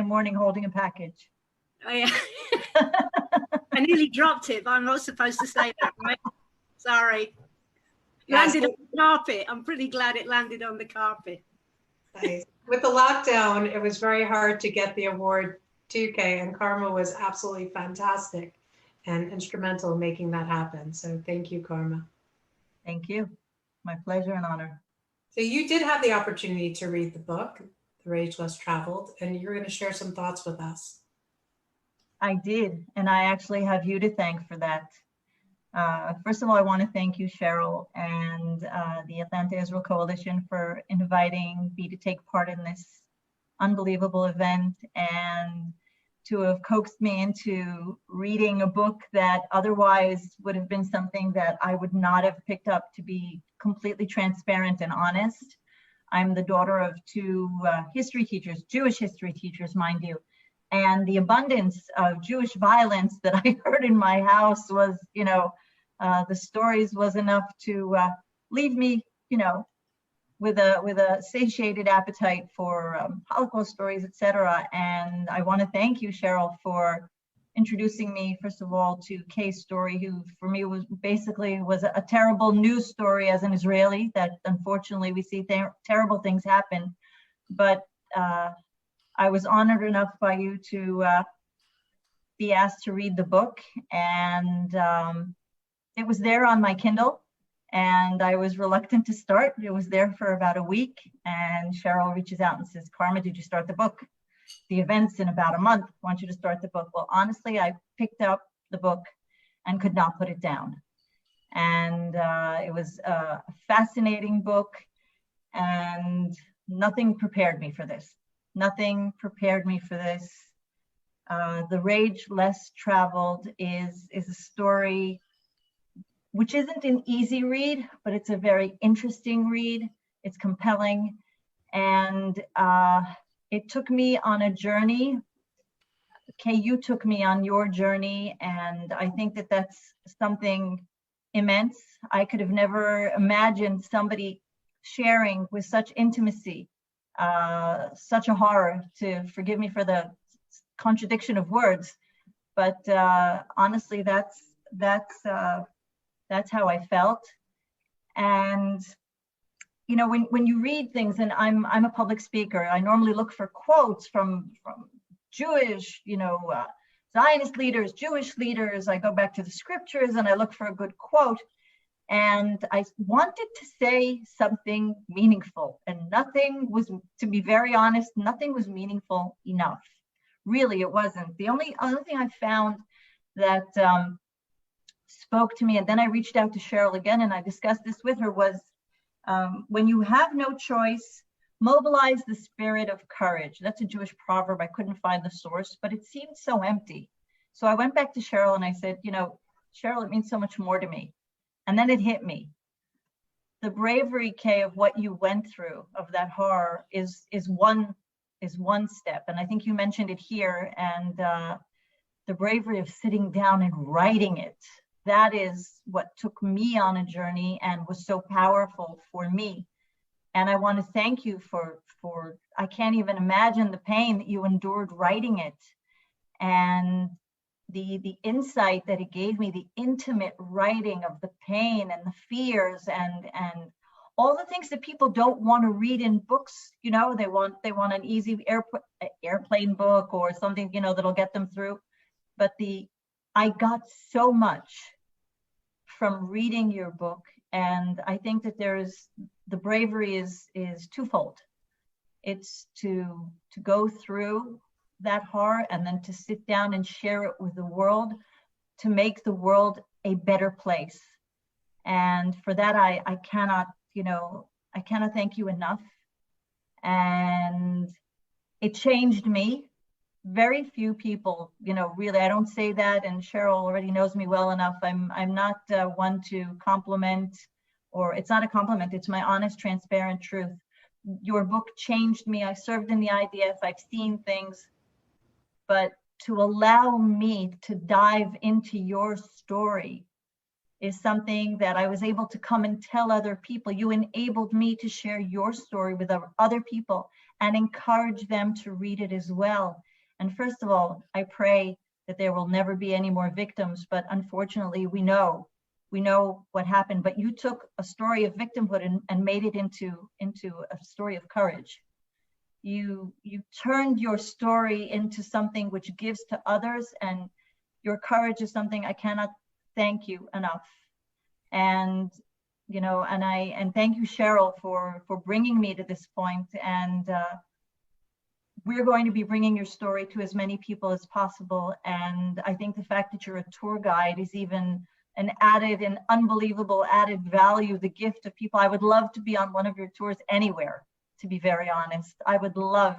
morning holding a package. Oh, yeah. I nearly dropped it, but I'm not supposed to say that, right? Sorry. Landed on the carpet. I'm pretty glad it landed on the carpet. Nice. With the lockdown, it was very hard to get the award to Kay, and Karma was absolutely fantastic and instrumental in making that happen. So thank you, Karma. Thank you. My pleasure and honor. So you did have the opportunity to read the book, The Rage Less Traveled, and you're going to share some thoughts with us. I did, and I actually have you to thank for that. First of all, I want to thank you, Cheryl, and the Atlanta Israel Coalition for inviting me to take part in this unbelievable event and to have coaxed me into reading a book that otherwise would have been something that I would not have picked up, to be completely transparent and honest. I'm the daughter of two history teachers, Jewish history teachers, mind you. And the abundance of Jewish violence that I heard in my house was, the stories was enough to leave me, with a satiated appetite for Holocaust stories, etc. And I want to thank you, Cheryl, for introducing me, first of all, to Kay's story, who for me was a terrible news story as an Israeli, that unfortunately we see terrible things happen. But I was honored enough by you to be asked to read the book, and it was there on my Kindle, and I was reluctant to start. It was there for about a week, and Cheryl reaches out and says, Karma, did you start the book? The event's in about a month. I want you to start the book. Well, honestly, I picked up the book and could not put it down. And it was a fascinating book, and nothing prepared me for this. Nothing prepared me for this. The Rage Less Traveled is a story which isn't an easy read, but it's a very interesting read. It's compelling. And it took me on a journey. Kay, you took me on your journey, and I think that that's something immense. I could have never imagined somebody sharing with such intimacy, such a horror, to forgive me for the contradiction of words, but honestly, that's how I felt. And when you read things, and I'm a public speaker, I normally look for quotes from Jewish, Zionist leaders, Jewish leaders. I go back to the scriptures and I look for a good quote. And I wanted to say something meaningful, and nothing was, to be very honest, nothing was meaningful enough. Really, it wasn't. The only other thing I found that spoke to me, and then I reached out to Cheryl again and I discussed this with her, was when you have no choice, mobilize the spirit of courage. That's a Jewish proverb. I couldn't find the source, but it seemed so empty. So I went back to Cheryl and I said, Cheryl, it means so much more to me. And then it hit me. The bravery, Kay, of what you went through, of that horror, is one step. And I think you mentioned it here. And the bravery of sitting down and writing it, that is what took me on a journey and was so powerful for me. And I want to thank you for I can't even imagine the pain that you endured writing it, and the insight that it gave me, the intimate writing of the pain and the fears and all the things that people don't want to read in books. They want an easy airplane book or something, that'll get them through. But I got so much from reading your book, and I think that the bravery is twofold. It's to go through that horror and then to sit down and share it with the world, to make the world a better place. And for that, I cannot thank you enough. And it changed me. Very few people, really, I don't say that, and Cheryl already knows me well enough. I'm not one to compliment, or it's not a compliment, it's my honest, transparent truth. Your book changed me. I served in the IDF, I've seen things, but to allow me to dive into your story is something that I was able to come and tell other people. You enabled me to share your story with other people and encourage them to read it as well. And first of all, I pray that there will never be any more victims, but unfortunately we know what happened. But you took a story of victimhood and made it into a story of courage. You turned your story into something which gives to others, and your courage is something I cannot thank you enough. And and thank you, Cheryl, for bringing me to this point. And we're going to be bringing your story to as many people as possible. And I think the fact that you're a tour guide is even an unbelievable added value, the gift of people. I would love to be on one of your tours anywhere, to be very honest. I would love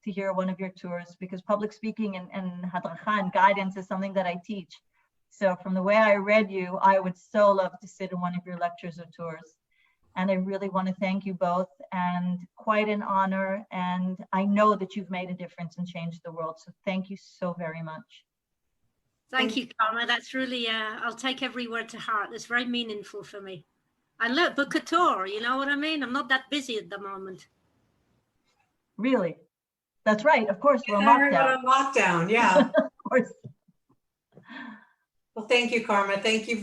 to hear one of your tours, because public speaking and hadracha and guidance is something that I teach. So from the way I read you, I would so love to sit in one of your lectures or tours. And I really want to thank you both, and quite an honor. And I know that you've made a difference and changed the world. So thank you so very much. Thank you, Karma. That's really, I'll take every word to heart. That's very meaningful for me. And look, book a tour, you know what I mean? I'm not that busy at the moment. Really? That's right. Of course, we're on lockdown. lockdown. Yeah. Of course. Well, thank you, Karma. Thank you very